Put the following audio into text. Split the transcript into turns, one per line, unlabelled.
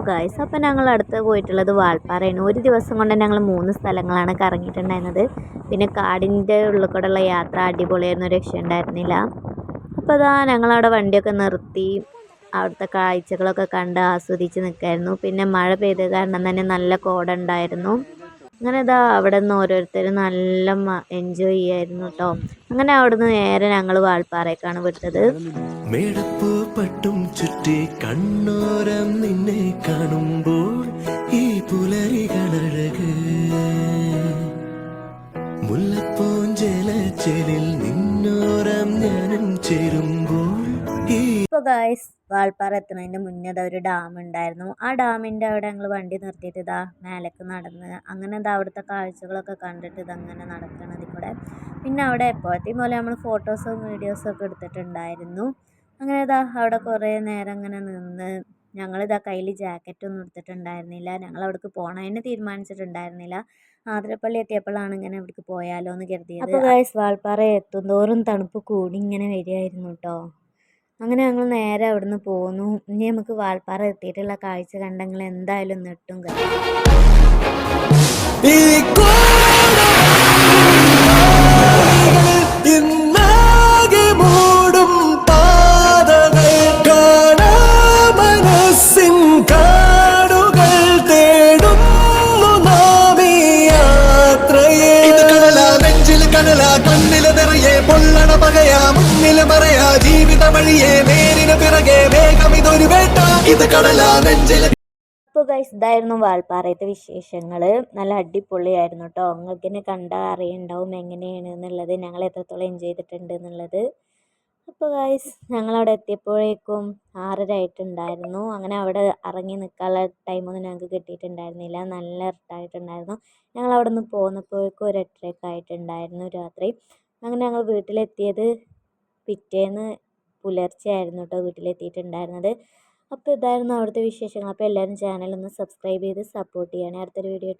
Guys, അപ്പോൾ ഞങ്ങൾ അടുത്ത് പോയിട്ടുള്ളത് വാൾപ്പാറയാണ്. ഒരു ദിവസം കൊണ്ട് ഞങ്ങൾ 3 സ്ഥലങ്ങളാണ് കറങ്ങിയിട്ടുണ്ടായിരുന്നത്. പിന്നെ കാടിൻ്റെ ഉള്ളിൽ കൂടെയുള്ള യാത്ര അടിപൊളിയായിരുന്നു, രക്ഷയുണ്ടായിരുന്നില്ല. അപ്പോൾ അതാ ഞങ്ങളവിടെ വണ്ടിയൊക്കെ നിർത്തി അവിടുത്തെ കാഴ്ചകളൊക്കെ കണ്ട് ആസ്വദിച്ച് നിൽക്കായിരുന്നു. പിന്നെ മഴ പെയ്ത കാരണം തന്നെ നല്ല കോട ഉണ്ടായിരുന്നു. അങ്ങനെ ഇതാ അവിടെ നിന്ന് ഓരോരുത്തരും നല്ല എൻജോയ് ചെയ്യായിരുന്നു കേട്ടോ. അങ്ങനെ അവിടുന്ന് നേരെ ഞങ്ങൾ വാൾപ്പാറയ്ക്കാണ് വിട്ടത്.
മേടപ്പൂ പട്ടും ചുറ്റി കണ്ണോരം നിന്നെ കാണുമ്പോൾ ഈ പുലരികളഴക് മുല്ലപ്പൂഞ്ചേലച്ചേലിൽ നിന്നോരം ഞാനും ചേരുമ്പോൾ
ഇപ്പോൾ ഗായ്സ്, വാൾപ്പാറ എത്തുന്നതിൻ്റെ മുന്നേ ഒരു ഡാം ഉണ്ടായിരുന്നു. ആ ഡാമിൻ്റെ അവിടെ ഞങ്ങൾ വണ്ടി നിർത്തിയിട്ട് ഇതാ മേലേക്ക് നടന്ന് അങ്ങനെ ഇതാ അവിടുത്തെ കാഴ്ചകളൊക്കെ കണ്ടിട്ട് ഇതങ്ങനെ നടക്കണതിൽ കൂടെ. പിന്നെ അവിടെ എപ്പോഴത്തെയും പോലെ നമ്മൾ ഫോട്ടോസും വീഡിയോസും ഒക്കെ എടുത്തിട്ടുണ്ടായിരുന്നു. അങ്ങനെ ഇതാ അവിടെ കുറേ നേരം അങ്ങനെ നിന്ന് ഞങ്ങളിതാ കയ്യിൽ ജാക്കറ്റൊന്നും എടുത്തിട്ടുണ്ടായിരുന്നില്ല. ഞങ്ങൾ അവിടേക്ക് പോകണതിന് തീരുമാനിച്ചിട്ടുണ്ടായിരുന്നില്ല. ആതിരപ്പള്ളി എത്തിയപ്പോഴാണ് ഇങ്ങനെ ഇവിടേക്ക് പോയാലോ എന്ന് കരുതിയത്. അപ്പോൾ ഗായ്സ്, വാൾപ്പാറ എത്തുന്തോറും തണുപ്പ് കൂടി ഇങ്ങനെ വരികയായിരുന്നു കേട്ടോ. അങ്ങനെ ഞങ്ങൾ നേരെ അവിടുന്ന് പോന്നു. ഇനി നമുക്ക് വാൾപ്പാറ എത്തിയിട്ടുള്ള കാഴ്ച കണ്ടെങ്കിൽ എന്തായാലും നെട്ടും
കണ്ണില് നിറയെ പൊള്ളണ പകയാ മുന്നില് പറയാ ജീവിത വഴിയെ നേരിന് പിറകെ വേഗം ഇതൊരു വേട്ട ഇത് കടലാ നെഞ്ചില്.
അപ്പോൾ ഗൈസ്, ഇതായിരുന്നു വാൾപ്പാറയത്തെ വിശേഷങ്ങൾ. നല്ല അടിപൊളിയായിരുന്നു കേട്ടോ. നിങ്ങൾക്കിനെ കണ്ടാൽ അറിയുണ്ടാവും എങ്ങനെയാണ് എന്നുള്ളത്, ഞങ്ങൾ എത്രത്തോളം എൻജോയ് ചെയ്തിട്ടുണ്ട് എന്നുള്ളത്. അപ്പോൾ ഗൈസ്, ഞങ്ങളവിടെ എത്തിയപ്പോഴേക്കും 6:30 ആയിട്ടുണ്ടായിരുന്നു. അങ്ങനെ അവിടെ ഇറങ്ങി നിൽക്കാനുള്ള ടൈമൊന്നും ഞങ്ങൾക്ക് കിട്ടിയിട്ടുണ്ടായിരുന്നില്ല. നല്ല ഇഷ്ടമായിട്ടുണ്ടായിരുന്നു. ഞങ്ങൾ അവിടെ നിന്ന് പോന്നപ്പോഴേക്കും ഒരു 8:30 ആയിട്ടുണ്ടായിരുന്നു രാത്രി. അങ്ങനെ ഞങ്ങൾ വീട്ടിലെത്തിയത് പിറ്റേന്ന് പുലർച്ചെ ആയിരുന്നു കേട്ടോ വീട്ടിലെത്തിയിട്ടുണ്ടായിരുന്നത്. അപ്പോൾ ഇതായിരുന്നു അവിടുത്തെ വിശേഷങ്ങൾ. അപ്പോൾ എല്ലാവരും ചാനലൊന്ന് സബ്സ്ക്രൈബ് ചെയ്ത് സപ്പോർട്ട് ചെയ്യണേ. അടുത്തൊരു വീഡിയോ